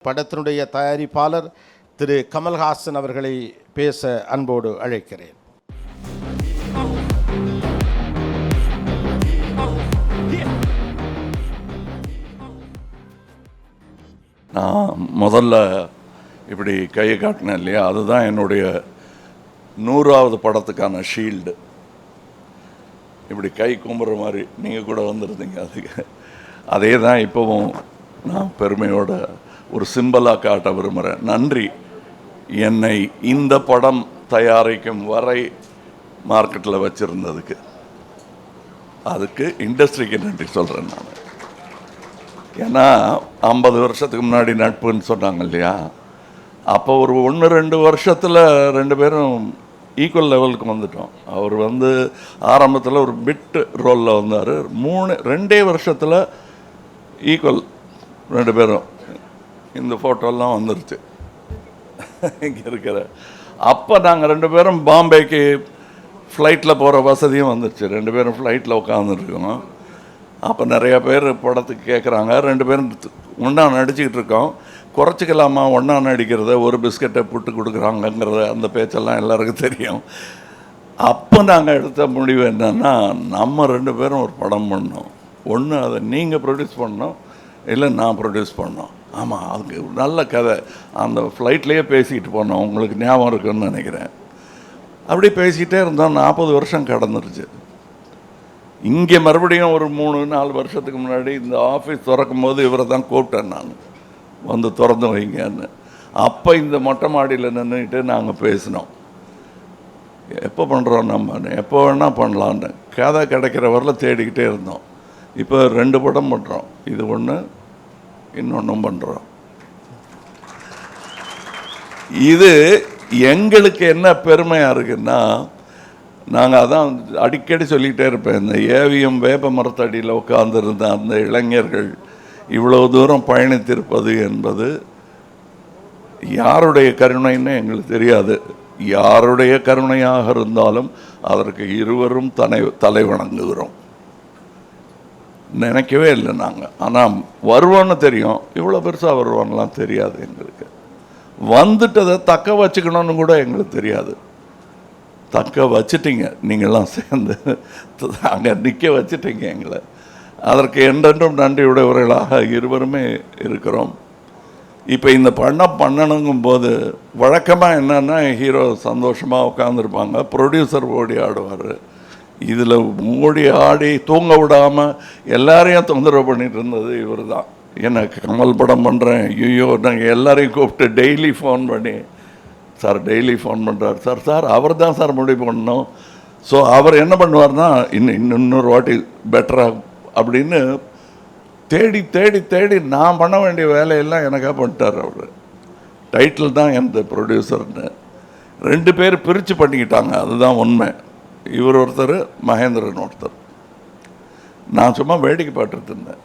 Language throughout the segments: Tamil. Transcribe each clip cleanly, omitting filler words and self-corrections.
படத்தினுடைய தயாரிப்பாளர் திரு கமல்ஹாசன் அவர்களை பேச அன்போடு அழைக்கிறேன். நான் முதல்ல இப்படி கையை காட்டினேன் இல்லையா, அதுதான் என்னுடைய 100வது படத்துக்கான ஷீல்டு. இப்படி கை கும்புற மாதிரி நீங்கள் கூட வந்துருந்தீங்க. அதுக்கு அதே தான் இப்போவும் நான் பெருமையோட ஒரு சிம்பலாக காட்ட விரும்புகிறேன். நன்றி, என்னை இந்த படம் தயாரிக்கும் வரை மார்க்கெட்டில் வச்சுருந்ததுக்கு. அதுக்கு இண்டஸ்ட்ரிக்கு நன்றி சொல்கிறேன் நான். ஏன்னா 50 வருஷத்துக்கு முன்னாடி நட்புன்னு சொன்னாங்க இல்லையா, அப்போ ஒரு 1-2 வருஷத்தில் 2 பேரும் ஈக்குவல் லெவலுக்கு வந்துட்டோம். அவர் ஆரம்பத்தில் ஒரு பிட் ரோலில் வந்தார். 2 வருஷத்தில் ஈக்குவல் 2 பேரும். இந்த ஃபோட்டோலாம் வந்துருச்சு இங்கே இருக்கிற. அப்போ நாங்கள் 2 பேரும் பாம்பேக்கு ஃப்ளைட்டில் போகிற வசதியும் வந்துருச்சு. 2 பேரும் ஃப்ளைட்டில் உட்காந்துருக்கோம். அப்போ நிறையா பேர் படத்துக்கு கேட்குறாங்க. 2 பேரும் ஒன்றா நடிச்சுக்கிட்டு இருக்கோம். குறைச்சிக்கலாமா ஒன்றா நடிக்கிறத, ஒரு பிஸ்கட்டை புட்டு கொடுக்குறாங்கங்கிறத, அந்த பேச்செல்லாம் எல்லாருக்கும் தெரியும். அப்போ நாங்கள் எடுத்த முடிவு என்னென்னா, நம்ம 2 பேரும் ஒரு படம் பண்ணோம். ஒன்று அதை நீங்கள் ப்ரொடியூஸ் பண்ணோம், இல்லை நான் ப்ரொடியூஸ் பண்ணோம். ஆமாம், அதுக்கு நல்ல கதை. அந்த ஃப்ளைட்லேயே பேசிக்கிட்டு போனோம், உங்களுக்கு ஞாபகம் இருக்குன்னு நினைக்கிறேன். அப்படி பேசிக்கிட்டே இருந்தோம். 40 வருஷம் கடந்துருச்சு. இங்கே மறுபடியும் ஒரு 3-4 வருஷத்துக்கு முன்னாடி இந்த ஆஃபீஸ் திறக்கும் போது இவரை தான் கூப்பிட்டேன் நான், திறந்து வைங்கன்னு. அப்போ இந்த மொட்டை மாடியில் நின்றுக்கிட்டு நாங்கள் பேசினோம். எப்போ பண்ணுறோம், நம்ம எப்போ வேணால் பண்ணலான்னு. கதை கிடைக்கிற வரல தேடிக்கிட்டே இருந்தோம். இப்போ 2 படம் பண்ணுறோம். இது ஒன்று, இன்னொன்றும் பண்ணுறோம். இது எங்களுக்கு என்ன பெருமையாக இருக்குன்னா, நாங்கள் அதான் அடிக்கடி சொல்லிக்கிட்டே இருப்பேன், இந்த ஏவிஎம் வேப்ப மரத்தடியில் உட்கார்ந்துருந்த அந்த இளைஞர்கள் இவ்வளோ தூரம் பயணித்திருப்பது என்பது யாருடைய கருணைன்னு எங்களுக்கு தெரியாது. யாருடைய கருணையாக இருந்தாலும் அதற்கு இருவரும் தலை வணங்குகிறோம். நினைக்கவே இல்லை நாங்கள். ஆனால் வருவோன்னு தெரியும், இவ்வளோ பெருசாக வருவான்லாம் தெரியாது எங்களுக்கு. வந்துட்டதை தக்க வச்சுக்கணும்னு கூட எங்களுக்கு தெரியாது. தக்க வச்சுட்டீங்க, நீங்கள்லாம் சேர்ந்து அங்கே நிற்க வச்சுட்டீங்க எங்களை. அதற்கு என்றென்றும் நன்றியுடையவர்களாக இருவருமே இருக்கிறோம். இப்போ இந்த பண்ணணுங்கும் போது வழக்கமாக என்னென்னா, ஹீரோ சந்தோஷமாக உட்காந்துருப்பாங்க, ப்ரொடியூசர் ஓடி ஆடுவார். இதில் ஓடி ஆடி தூங்க விடாமல் எல்லாரையும் தொந்தரவு பண்ணிட்டு இருந்தது இவர் தான். எனக்கு கமல் படம் பண்ணுறேன், ஐயோ நாங்கள் எல்லாரையும் கூப்பிட்டு டெய்லி ஃபோன் பண்ணி, சார் டெய்லி ஃபோன் பண்ணுறார் சார் அவர் தான் சார் முடிவு பண்ணணும். ஸோ அவர் என்ன பண்ணுவார்னா, இன்னொரு வாட்டி பெட்டராக அப்படின்னு தேடி தேடி தேடி நான் பண்ண வேண்டிய வேலையெல்லாம் எனக்காக பண்ணிட்டார் அவர். டைட்டில் தான் எந்த ப்ரொடியூசர்னு 2 பேர் பிரித்து பண்ணிக்கிட்டாங்க, அதுதான் உண்மை. இவர் ஒருத்தர், மகேந்திரன் ஒருத்தர். நான் சும்மா வேடிக்கை பார்த்துட்டு இருந்தேன்,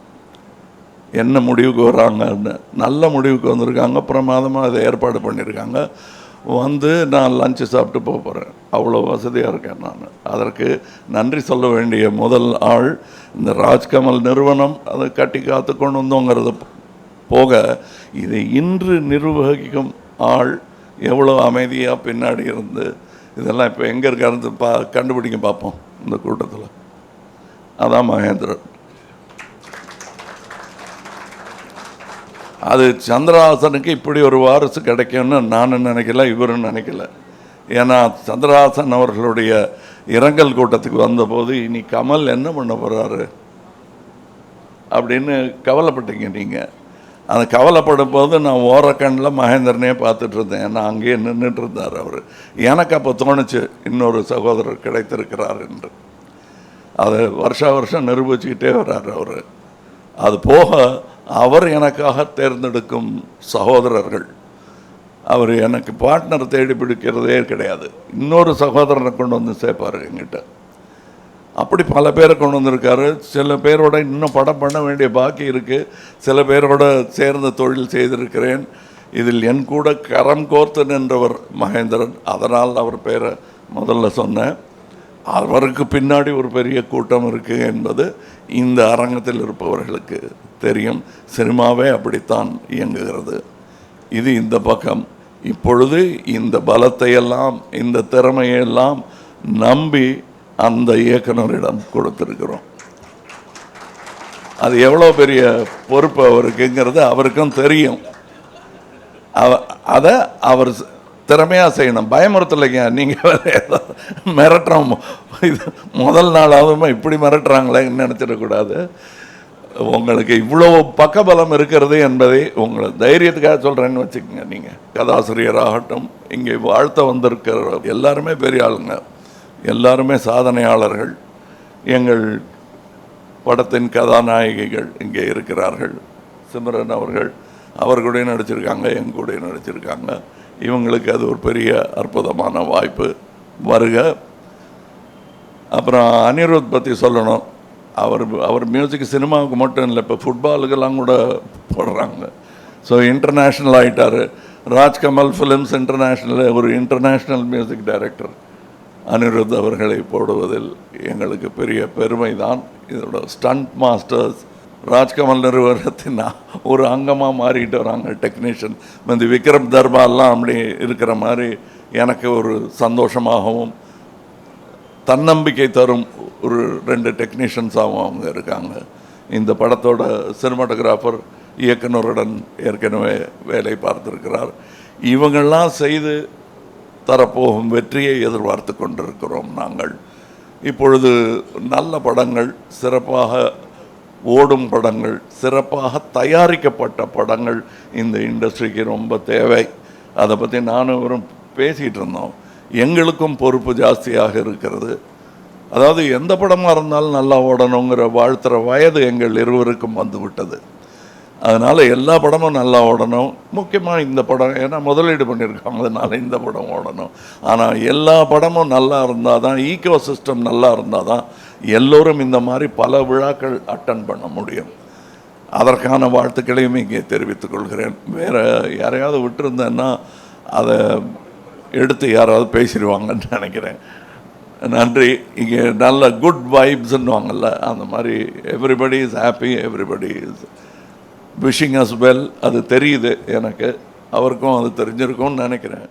என்ன முடிவுக்கு வராங்கன்னு. நல்ல முடிவுக்கு வந்திருக்காங்க, பிரமாதமாக அதை ஏற்பாடு பண்ணியிருக்காங்க. நான் லஞ்சு சாப்பிட்டு போகிறேன், அவ்வளோ வசதியாக இருக்கேன் நான். அதற்கு நன்றி சொல்ல வேண்டிய முதல் ஆள் இந்த ராஜ்கமல் நிறுவனம். அதை கட்டி காத்து கொண்டு வந்தோங்கிறது போக, இதை இன்று நிர்வகிக்கும் ஆள் எவ்வளோ அமைதியாக பின்னாடி இருந்து இதெல்லாம் இப்போ எங்கே இருக்காரு கண்டுபிடிக்க பார்ப்போம் இந்த கூட்டத்தில். அதான் மகேந்திரன். அது சந்திரஹாசனுக்கு இப்படி ஒரு வாரிசு கிடைக்கும்னு நானும் நினைக்கல, இவரும் நினைக்கல. ஏன்னா சந்திரஹாசன் அவர்களுடைய இரங்கல் கூட்டத்துக்கு வந்தபோது, இனி கமல் என்ன பண்ண போகிறாரு அப்படின்னு கவலைப்பட்டீங்க நீங்கள். அந்த கவலைப்படும் போது நான் ஓரக்கண்ணில் மகேந்திரனே பார்த்துட்டு இருந்தேன். ஏன்னா அங்கேயே நின்றுட்டு இருந்தார் அவர். எனக்கு அப்போ தோணுச்சு, இன்னொரு சகோதரர் கிடைத்திருக்கிறார் என்று. அதை வருஷம் நிரூபிச்சுக்கிட்டே வர்றார் அவர். அது போக அவர் எனக்காக தேர்ந்தெடுக்கும் சகோதரர்கள், அவர் எனக்கு பார்ட்னர் தேடி பிடிக்கிறதே கிடையாது. இன்னொரு சகோதரனை கொண்டு வந்து சேர்ப்பார் என்கிட்ட. அப்படி பல பேரை கொண்டு வந்திருக்காரு. சில பேரோட இன்னும் படம் பண்ண வேண்டிய பாக்கி இருக்குது. சில பேரோட சேர்ந்து தொழில் செய்திருக்கிறேன். இதில் என் கூட கரம் கோர்த்து நின்றவர் மகேந்திரன். அதனால் அவர் பேரை முதல்ல சொன்னேன். அவருக்கு பின்னாடி ஒரு பெரிய கூட்டம் இருக்குது என்பது இந்த அரங்கத்தில் இருப்பவர்களுக்கு தெரியும். சினிமாவே அப்படித்தான் இயங்குகிறது. இது இந்த பக்கம். இப்பொழுது இந்த பலத்தையெல்லாம் இந்த திறமையெல்லாம் நம்பி அந்த இயக்குனரிடம் கொடுத்துருக்கிறோம். அது எவ்வளோ பெரிய பொறுப்பு அவருக்குங்கிறது அவருக்கும் தெரியும். அதை அவர் திறமையாக செய்யணும். பயமுறுத்தலைங்க. நீங்கள் மிரட்டுறோம், இது முதல் நாளாவது இப்படி மிரட்டுறாங்களேன்னு நினச்சிடக்கூடாது. உங்களுக்கு இவ்வளோ பக்கபலம் இருக்கிறது என்பதை உங்களை தைரியத்துக்காக சொல்கிறேன்னு வச்சுக்கோங்க. நீங்கள் கதாசிரியராகட்டும், இங்கே வாழ்த்த வந்திருக்கிற எல்லாருமே பெரிய ஆளுங்க, எல்லாருமே சாதனையாளர்கள். எங்கள் படத்தின் கதாநாயகிகள் இங்கே இருக்கிறார்கள். சிம்ரன் அவர் கூட நடிச்சிருக்காங்க, எங்க கூட நடிச்சிருக்காங்க. இவங்களுக்கு அது ஒரு பெரிய அற்புதமான வாய்ப்பு. வருக. அப்புறம் அனிருத் பற்றி சொல்லணும். அவர் மியூசிக் சினிமாவுக்கு மட்டும் இல்லை, இப்போ ஃபுட்பாலுக்கெல்லாம் கூட போடுறாங்க. ஸோ இன்டர்நேஷ்னல் ஆகிட்டார். ராஜ்கமல் ஃபிலிம்ஸ் இன்டர்நேஷ்னல் ஒரு இன்டர்நேஷ்னல் மியூசிக் டைரக்டர் அனிருத் அவர்களை போடுவதில் எங்களுக்கு பெரிய பெருமை தான். இதோட ஸ்டண்ட் மாஸ்டர்ஸ் ராஜ்கமல் நிறுவனத்தின் ஒரு அங்கமாக மாறிட்டு வராங்க. டெக்னீஷியன் வந்து விக்ரம் தர்பாலாம் அப்படி இருக்கிற மாதிரி எனக்கு ஒரு சந்தோஷமாகவும் தன்னம்பிக்கை தரும் ஒரு 2 டெக்னீஷியன்ஸாகவும் அவங்க இருக்காங்க. இந்த படத்தோட சினிமாட்டோகிராஃபர் இயக்குனருடன் ஏற்கனவே வேலை பார்த்திருக்கிறார். இவங்கள்லாம் செய்து தரப்போகும் வெற்றியை எதிர்பார்த்து கொண்டிருக்கிறோம் நாங்கள். இப்பொழுது நல்ல படங்கள், சிறப்பாக ஓடும் படங்கள், சிறப்பாக தயாரிக்கப்பட்ட படங்கள் இந்த இண்டஸ்ட்ரிக்கு ரொம்ப தேவை. அதை பற்றி நானும் இவரும் பேசிகிட்டு இருந்தோம். எங்களுக்கும் பொறுப்பு ஜாஸ்தியாக இருக்கிறது. அதாவது எந்த படமாக இருந்தாலும் நல்லா ஓடணுங்கிற வாழ்த்துற வயது எங்கள் இருவருக்கும் வந்து விட்டது. அதனால் எல்லா படமும் நல்லா ஓடணும். முக்கியமாக இந்த படம், ஏன்னா முதலீடு பண்ணியிருக்காங்க, அதனால் இந்த படம் ஓடணும். ஆனால் எல்லா படமும் நல்லா இருந்தால் தான், ஈக்கோ சிஸ்டம் நல்லா இருந்தால் தான் எல்லோரும் இந்த மாதிரி பல விழாக்கள் அட்டன் பண்ண முடியும். அதற்கான வாழ்த்துக்களையும் இங்கே தெரிவித்துக் கொள்கிறேன். வேறு யாரையாவது விட்டுருந்தேன்னா அதை எடுத்து யாராவது பேசிடுவாங்கன்னு நினைக்கிறேன். நன்றி. இங்கே நல்ல குட் வைப்ஸ்ன்னுவாங்கல்ல, அந்த மாதிரி everybody is happy, everybody is wishing us well. அது தெரியுது எனக்கு, அவருக்கும் அது தெரிஞ்சிருக்கும்னு நினைக்கிறேன்.